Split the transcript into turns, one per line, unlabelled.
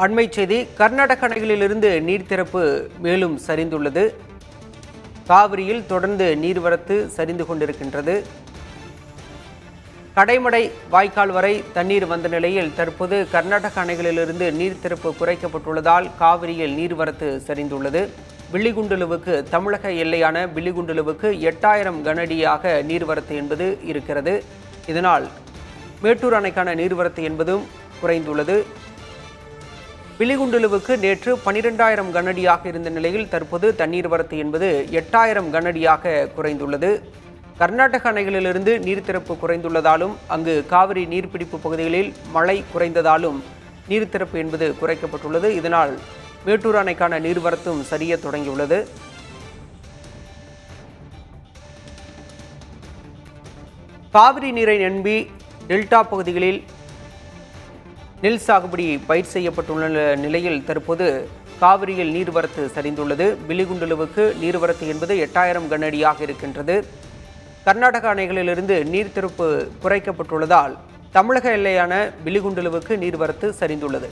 அண்மை செய்தி. கர்நாடக அணைகளிலிருந்து நீர் திறப்பு மேலும் சரிந்துள்ளது. காவிரியில் தொடர்ந்து நீர்வரத்து சரிந்து கொண்டிருக்கின்றது. கடைமடை வாய்க்கால் வரை தண்ணீர் வந்த நிலையில் தற்போது கர்நாடக அணைகளிலிருந்து நீர் திறப்பு குறைக்கப்பட்டுள்ளதால் காவிரியில் நீர்வரத்து சரிந்துள்ளது. பில்லிகுண்டுலுவுக்கு தமிழக எல்லையான பில்லிகுண்டுலுவுக்கு 8000 கனஅடியாக நீர்வரத்து என்பது இருக்கிறது. இதனால் மேட்டூர் அணைக்கான நீர்வரத்து என்பதும் குறைந்துள்ளது. பில்லிகுண்டுலுவுக்கு நேற்று 12000 கனஅடியாக இருந்த நிலையில் தற்போது தண்ணீர் வரத்து என்பது 8000 கனஅடியாக குறைந்துள்ளது. கர்நாடக அணைகளிலிருந்து நீர் திறப்பு குறைந்துள்ளதாலும் அங்கு காவிரி நீர்பிடிப்பு பகுதிகளில் மழை குறைந்ததாலும் நீர் திறப்பு என்பது குறைக்கப்பட்டுள்ளது. இதனால் மேட்டூர் அணைக்கான நீர்வரத்தும் சரிய தொடங்கியுள்ளது. காவிரி நீரை நம்பி டெல்டா பகுதிகளில் நெல் சாகுபடி பயிர் செய்யப்பட்டுள்ள நிலையில் தற்போது காவிரியில் நீர்வரத்து சரிந்துள்ளது. பில்லிகுண்டுலுவுக்கு நீர்வரத்து என்பது 8000 கனஅடியாக இருக்கின்றது. கர்நாடக அணைகளிலிருந்து நீர் திறப்பு குறைக்கப்பட்டுள்ளதால் தமிழக எல்லையான பில்லிகுண்டுலுவுக்கு நீர்வரத்து சரிந்துள்ளது.